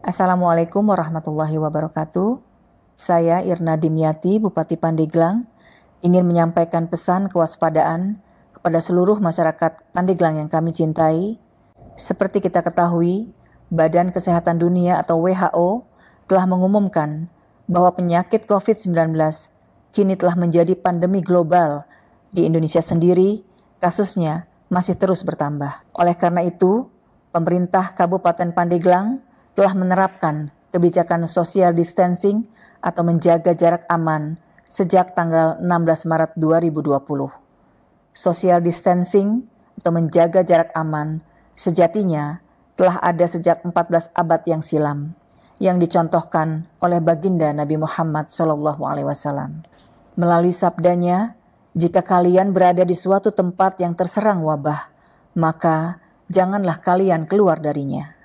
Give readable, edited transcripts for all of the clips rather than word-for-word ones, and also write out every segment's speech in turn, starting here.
Assalamualaikum warahmatullahi wabarakatuh. Saya Irna Dimyati, Bupati Pandeglang, ingin menyampaikan pesan kewaspadaan kepada seluruh masyarakat Pandeglang yang kami cintai. Seperti kita ketahui, Badan Kesehatan Dunia atau WHO telah mengumumkan bahwa penyakit COVID-19 kini telah menjadi pandemi global. Di Indonesia sendiri, kasusnya masih terus bertambah. Oleh karena itu, pemerintah Kabupaten Pandeglang telah menerapkan kebijakan social distancing atau menjaga jarak aman sejak tanggal 16 Maret 2020. Social distancing atau menjaga jarak aman sejatinya telah ada sejak 14 abad yang silam, yang dicontohkan oleh baginda Nabi Muhammad SAW. Melalui sabdanya, jika kalian berada di suatu tempat yang terserang wabah, maka janganlah kalian keluar darinya.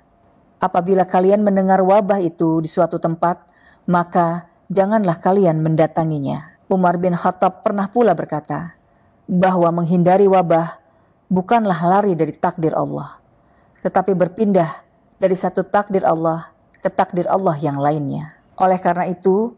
Apabila kalian mendengar wabah itu di suatu tempat, maka janganlah kalian mendatanginya. Umar bin Khattab pernah pula berkata, bahwa menghindari wabah bukanlah lari dari takdir Allah, tetapi berpindah dari satu takdir Allah ke takdir Allah yang lainnya. Oleh karena itu,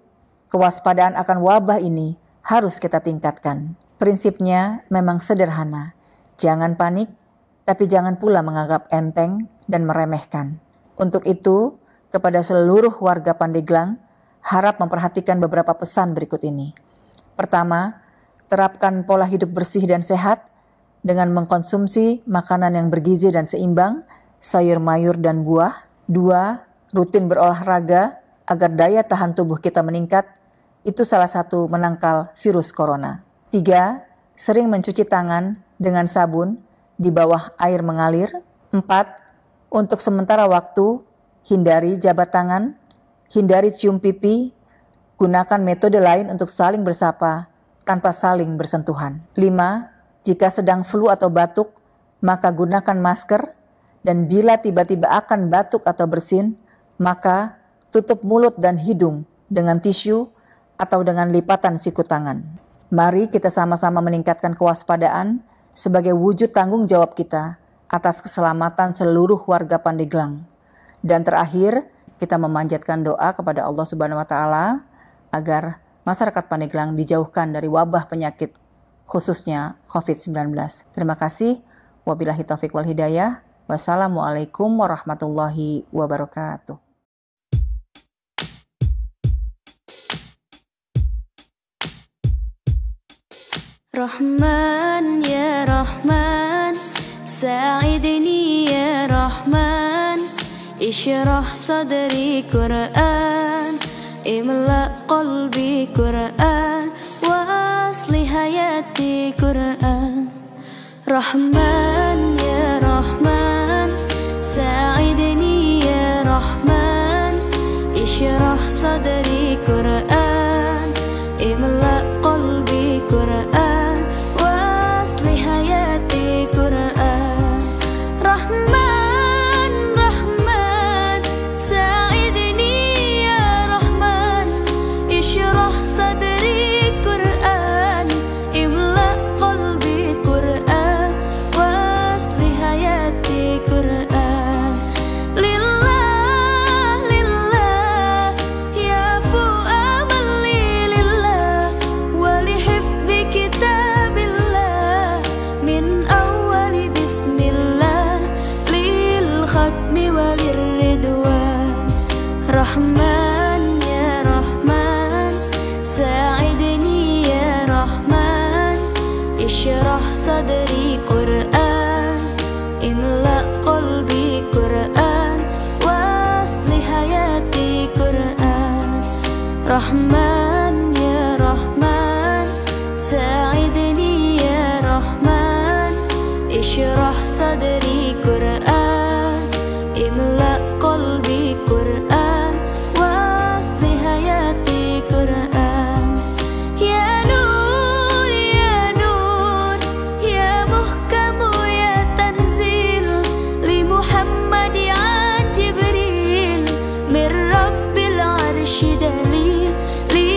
kewaspadaan akan wabah ini harus kita tingkatkan. Prinsipnya memang sederhana, jangan panik, tapi jangan pula menganggap enteng dan meremehkan. Untuk itu, kepada seluruh warga Pandeglang, harap memperhatikan beberapa pesan berikut ini. Pertama, terapkan pola hidup bersih dan sehat dengan mengkonsumsi makanan yang bergizi dan seimbang, sayur mayur dan buah. 2, rutin berolahraga agar daya tahan tubuh kita meningkat. Itu salah satu menangkal virus corona. 3, sering mencuci tangan dengan sabun di bawah air mengalir. 4, untuk sementara waktu, hindari jabat tangan, hindari cium pipi, gunakan metode lain untuk saling bersapa tanpa saling bersentuhan. 5, jika sedang flu atau batuk, maka gunakan masker, dan bila tiba-tiba akan batuk atau bersin, maka tutup mulut dan hidung dengan tisu atau dengan lipatan siku tangan. Mari kita sama-sama meningkatkan kewaspadaan sebagai wujud tanggung jawab kita atas keselamatan seluruh warga Pandeglang. Dan terakhir, kita memanjatkan doa kepada Allah Subhanahu wa Ta'ala agar masyarakat Pandeglang dijauhkan dari wabah penyakit, khususnya COVID-19. Terima kasih. Wabillahi taufiq wal hidayah. Wassalamualaikum warahmatullahi wabarakatuh. Rahman ya Rahman, ساعدني يا رحمن اشرح صدري قرآن املأ قلبي قرآن واصلح حياتي قرآن رحمن يا رحمن ساعدني يا رحمن اشرح صدري قرآن املأ قلبي قرآن Rahman ya Rahman, sa'idni ya Rahman, ishrah sadri Qur'an, imla qalbi Qur'an, wasli hayati Qur'an. Rahman ya Rahman, sa'idni ya Rahman, ishrah sadri Qur'an, imla qalbi Qur'an. Li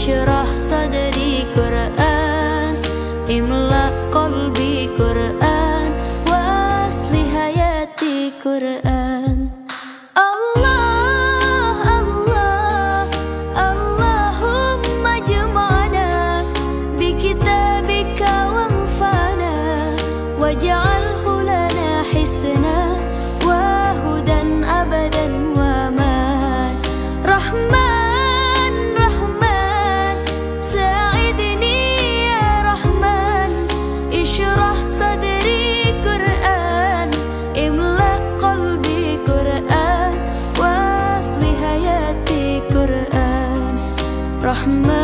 اشرح صدري قرآن املأ قلبي قرآن واصلح حياتي قرآن اللهم اجمعنا بكتابك وانفعنا واجعله لنا حسنا وهدى أبدا وأمان رحمن ساعدني يا رحمن اشرح صدري قرآن املأ قلبي قرآن واصلح حياتي قرآن رحمن